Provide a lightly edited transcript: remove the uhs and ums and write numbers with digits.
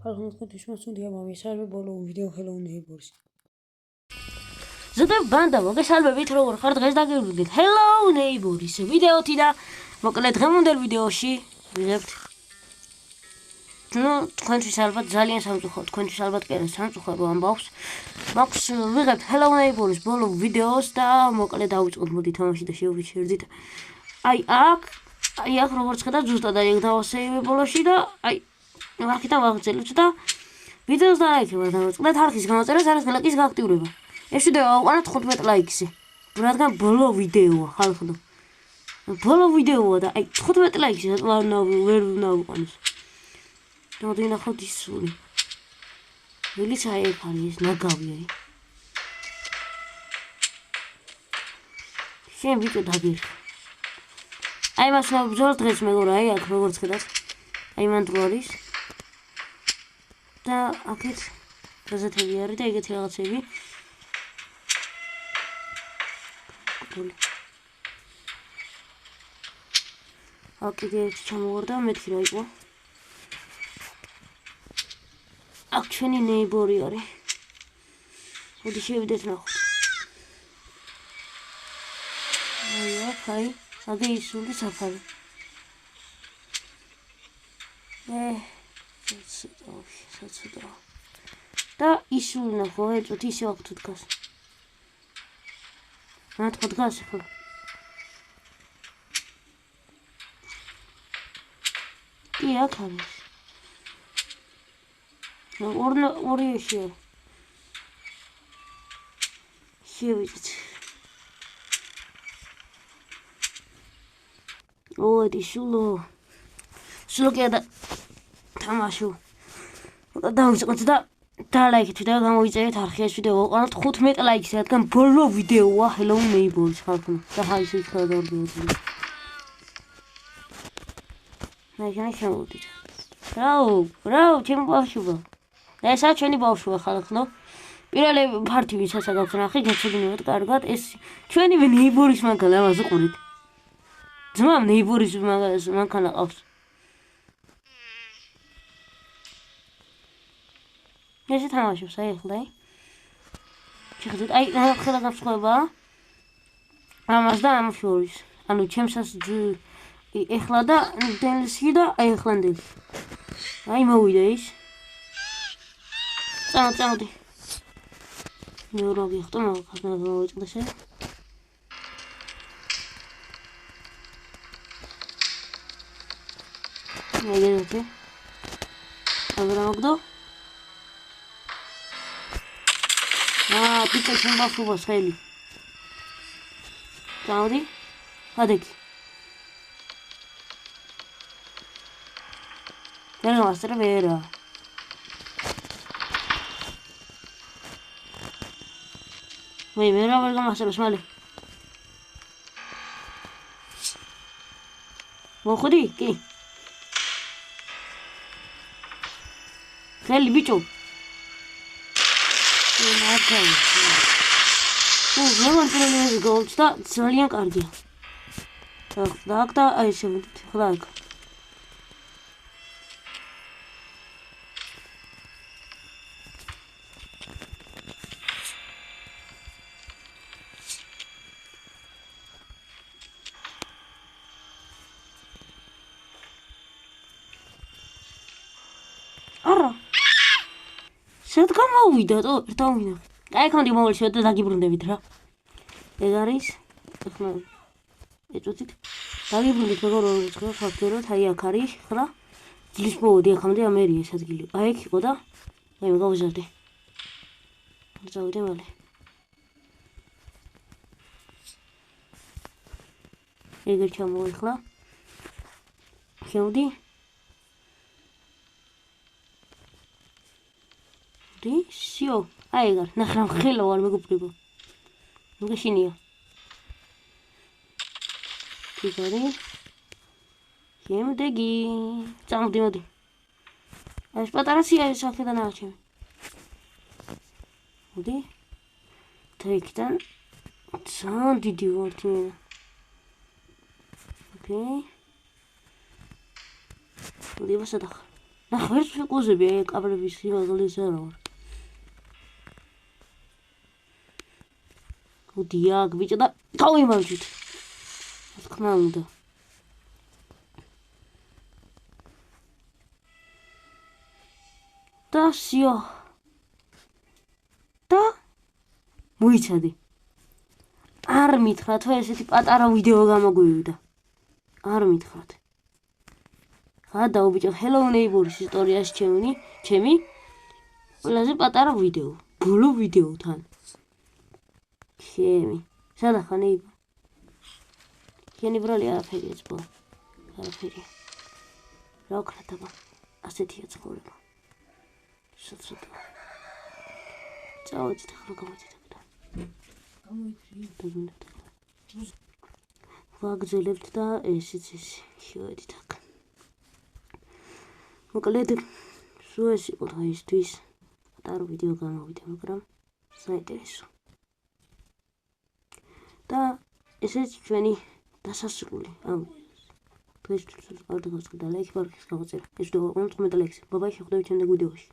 ხალხმოთქეთის მოსუდია მომისალმე ბოლო ვიდეო Hello Neighbors. ზედმე ბანდა მოგესალმებით როგორ ხარ დღეს დაგიბრუნდით Hello Neighbors ვიდეოთი და მოკლედ დღევანდელ ვიდეოში ვიღებთ თქვენთვის ალბათ ძალიან სამწუხარო თქვენთვის ალბათ კი არა სამწუხარო ამბავს მაქვს ვიღებთ Hello Neighbors ბოლო ვიდეოს და მოკლედ დავიწყოთ მოდი თამაში და შევიჩერდით აი აქ როგორც ხედავთ ზუსტად აი დავასეივე ბოლოში და აი აქედან ვაღწევთ და ვიდეოს დალაიქება დავიწყდეთ არხის გამოწერას არის ლაიკის გააქტიურება ეს ვიდეო ავყანოთ 15 ლაიქზე რადგან ბოლო ვიდეოა ხალხო ბოლო ვიდეოა და აი 15 ლაიქზე ვერ ვიყანოს და ნახოთ ის სული ვილიც აი ეგ არის ეს ნაგავი აი შენ ვიდეო დაგირ აი მას ნაბრძოლ დღეს მეგობრა აი აქ როგორც ხედავთ აი მან დრო არის და აქეთ გაზეთები არის და ეგეთი რაღაცები აქ კიდე ერთი ჩამოვარდა მეთქი რა იყო აქ ჩვენი ნეიბორი არის მოდი შევიდეთ ნახოთ აი აქ აი აგი ისული საფარი საცოტა და ისული ნახო ეწოთ ისე აქ თუ დგას ნათქო დგას ხო კი აქ არის ორი ეშია შევიდეთ ოდი სულო კი და თამაშო დავიწყოთ და დალაიქეთ ვიდეო გამოიწერეთ არხი ეს ვიდეო ვიყანოთ 15 ლაიქს რადგან ბოლო ვიდეოა Hello Neighbors ხალხო და ხაის ის ხალხო მაიჟანი შემოვიდეთ რაო ჩემი ბავშვობა ესა ჩვენი ბავშვობა ხალხო პირველი ფარტი ვისაც აქვს ნახე გეცოდინებოდ კარგად ეს ჩვენი ნეიბორის მანქანა ამას უყურეთ ძმამ ნეიბორის მანქანა ყავს ეს თამაშობს აი ახლა შეხედეთ აი ახლა გაფსხვება ამას და ამ შორის ანუ ჩემსაც ეხლა და დელსი და აი ახლანდელი აი მოვიდა ის წამოდი ნეუროგი ხტო მაგას მოვიწყდეს ეგეთი აგრამოგდო პიცა შემბახობა ხელი წავდი ადექი ვერა ვერა ვერ გამასწრებს მალე მოხდი კი ხელი ბიჭო მოგონტროლებს გოლს და ძალიან კარგია და აი შევიდეთ ხლა აქ არა სად გამოვიდა თო ერთავინა აი კონდი მოვაშო და დაგიბრუნდებით რა ეგ არის ახლა ეწოდით დაგიბრუნდით მეგობრებო რა ფაქტორად აი აქ არის ხლა ძლის მოვიდი ახამდე ამერია ეს ადგილი აი იქ იყო და აი გავიზარდე წავიდე მალე ეგ ჩამოვიხლა შევდი всё აი ეგ ნახე ხელო არ მეგობრებო მოგეშინია კიგარი შემდეგი წამოდი მოდი აი ეს პატარა სია ეს აქედან არჩევი მოდი თეიქიდან ძალიან დიდი ვარდი ოკეი მოდი ვასადახ ნახე ერთ ფიკუსები აი კაბლების სიმაღლეზე არა ვარ. უდიაკ ბიჭო და თავიმავჭით. რა თქმა უნდა. და სიო. და მოიცადე. არ მითხრათ რომ ესეთი პატარა ვიდეო გამოგვივიდა. არ მითხრათ. გადაო ბიჭო, Hello Neighbor-ის ისტორიაში ჩემი ყველაზე პატარა ვიდეო. ბოლო ვიდეოთან. ჩემი. სადა ხარ Neighbor? შენი ბრალი არაფერია ძბო. არაფერია. რა ვქნა დაბა? ასეთია ცხოვრება. სოცოტა. წავედით ახლა გამოდით აქ. ვაგრძელებთ და ესეც ისე შევედით აქ. მოკლედ სულ ეს იყო დღეისთვის. პატარა ვიდეო გამოვიდა, მაგრამ საინტერესო. და ესეც ჩვენი დასასრული ამ დღეისთვის გავდაგავთ და ლაიქი ბარქის გამოწერა. ეს ვიდეო 50 ლაიქს. ბაბაი, შეხვდებით შემდეგ ვიდეოში.